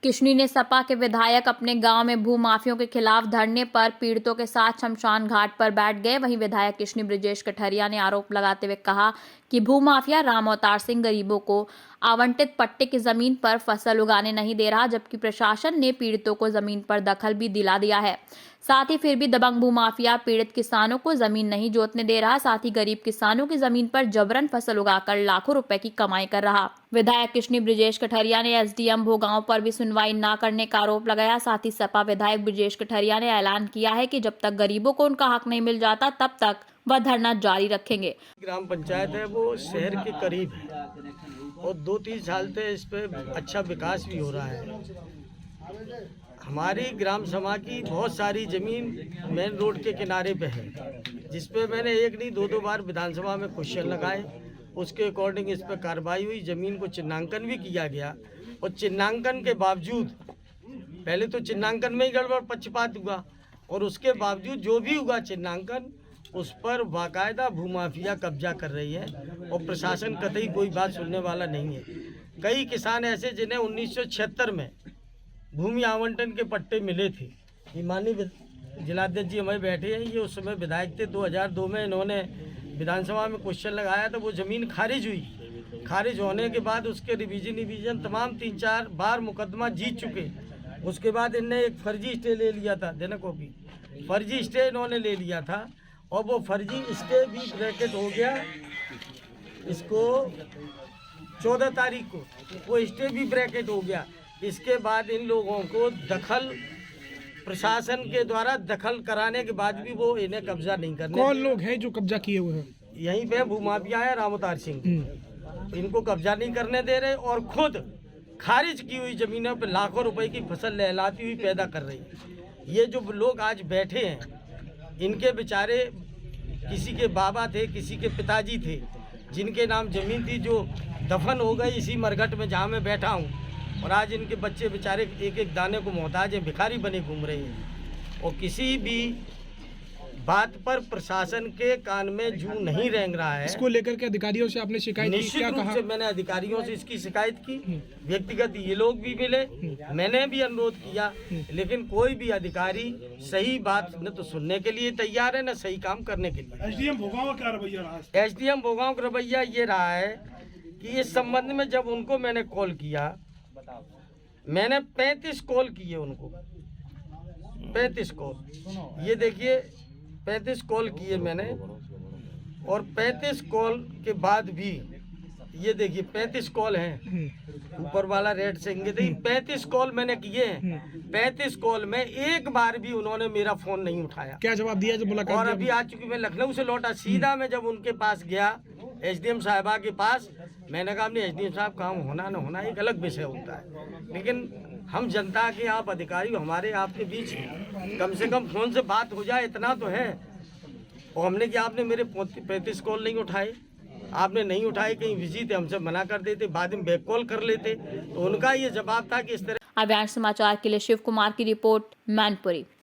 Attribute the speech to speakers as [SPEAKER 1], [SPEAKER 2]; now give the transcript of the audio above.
[SPEAKER 1] किशनी ने सपा के विधायक अपने गांव में भूमाफियों के खिलाफ धरने पर पीड़ितों के साथ शमशान घाट पर बैठ गए। वहीं विधायक किशनी बृजेश कठरिया ने आरोप लगाते हुए कहा कि भूमाफिया राम अवतार सिंह गरीबों को आवंटित पट्टे की जमीन पर फसल उगाने नहीं दे रहा, जबकि प्रशासन ने पीड़ितों को जमीन पर दखल भी दिला दिया है। साथ ही फिर भी दबंग भूमाफिया पीड़ित किसानों को जमीन नहीं जोतने दे रहा, साथ ही गरीब किसानों की जमीन पर जबरन फसल उगाकर लाखों रुपए की कमाई कर रहा। विधायक किशनी बृजेश कठरिया ने एसडीएम भोगांव पर भी सुनवाई न करने का आरोप लगाया। साथ ही सपा विधायक बृजेश कठरिया ने ऐलान किया है कि जब तक गरीबों को उनका हक नहीं मिल जाता तब तक वह धरना जारी रखेंगे।
[SPEAKER 2] ग्राम पंचायत है वो शहर के करीब है और 2-3 साल से इस पे अच्छा विकास भी हो रहा है। हमारी ग्राम सभा की बहुत सारी ज़मीन मेन रोड के किनारे पे है, जिस पे मैंने एक नहीं दो बार विधानसभा में क्वेश्चन लगाए। उसके अकॉर्डिंग इस पर कार्रवाई हुई, ज़मीन को चिन्हांकन भी किया गया और चिन्हांकन के बावजूद पहले तो चिन्हांकन में ही गड़बड़ पक्षपात हुआ और उसके बावजूद जो भी हुआ चिन्हांकन उस पर बाकायदा भूमाफिया कब्जा कर रही है और प्रशासन कतई कोई बात सुनने वाला नहीं है। कई किसान ऐसे जिन्हें 1976 में भूमि आवंटन के पट्टे मिले थे। माननीय जिलाध्यक्ष जी हमारे बैठे हैं, ये उस समय विधायक थे। 2002 में इन्होंने विधानसभा में क्वेश्चन लगाया तो वो ज़मीन खारिज हुई। खारिज होने के बाद उसके रिवीजन तमाम 3-4 बार मुकदमा जीत चुके। उसके बाद इनने एक फर्जी स्टे ले लिया था, देना कॉपी फर्जी स्टे इन्होंने ले लिया था और वो फर्जी स्टे भी ब्रैकेट हो गया। इसको 14 तारीख को वो स्टे भी ब्रैकेट हो गया। इसके बाद इन लोगों को दखल प्रशासन के द्वारा दखल कराने के बाद भी वो इन्हें कब्जा नहीं करने।
[SPEAKER 3] कौन लोग हैं जो कब्जा किए हुए हैं?
[SPEAKER 2] यहीं पे भूमाफिया है राम अवतार सिंह। इनको कब्जा नहीं करने दे रहे और खुद खारिज की हुई जमीनों पे लाखों रुपए की फसल लहलाती हुई पैदा कर रही है। ये जो लोग आज बैठे हैं इनके बेचारे किसी के बाबा थे, किसी के पिताजी थे, जिनके नाम ज़मीन थी, जो दफन हो गई इसी मरघट में जहाँ मैं बैठा हूँ। और आज इनके बच्चे बेचारे एक एक दाने को मोहताज हैं, भिखारी बने घूम रहे हैं और किसी भी बात पर प्रशासन के कान में जूं नहीं रेंग रहा है।
[SPEAKER 3] इसको लेकर के अधिकारियों से आपने शिकायत की?
[SPEAKER 2] निश्चित रूप से मैंने अधिकारियों से इसकी शिकायत की। व्यक्तिगत ये लोग भी मिले, मैंने भी अनुरोध किया, लेकिन कोई भी अधिकारी सही बात न तो सुनने के लिए तैयार है न सही काम करने के लिए।
[SPEAKER 3] एसडीएम भोगांव का रवैया रहा है?
[SPEAKER 2] एसडीएम भोगांव का रवैया ये रहा है कि इस संबंध में जब उनको मैंने कॉल किया, मैंने 35 कॉल किए उनको, 35 कॉल, ये देखिए 35 कॉल किए मैंने और 35 कॉल के बाद भी ये देखिए 35 कॉल हैं, ऊपर वाला रेड से इंगित है। 35 कॉल मैंने किए हैं, 35 कॉल में एक बार भी उन्होंने मेरा फोन नहीं उठाया।
[SPEAKER 3] क्या जवाब दिया जब मुलाकात?
[SPEAKER 2] और अभी आज चूंकि मैं लखनऊ से लौटा, सीधा मैं जब उनके पास गया एसडीएम साहिबा के पास, मैंने कहा अपने एसडीएम साहब काम होना न होना एक अलग विषय होता है, लेकिन हम जनता के आप अधिकारी हमारे आपके बीच कम से कम फोन से बात हो जाए इतना तो है। और हमने क्या, आपने मेरे 35 कॉल नहीं उठाए, आपने नहीं उठाए, कहीं बिजी थे हमसे मना कर देते, बाद में बैक कॉल कर लेते। तो उनका ये जवाब था कि इस तरह।
[SPEAKER 1] अभियान समाचार के लिए शिव कुमार की रिपोर्ट, मैनपुरी।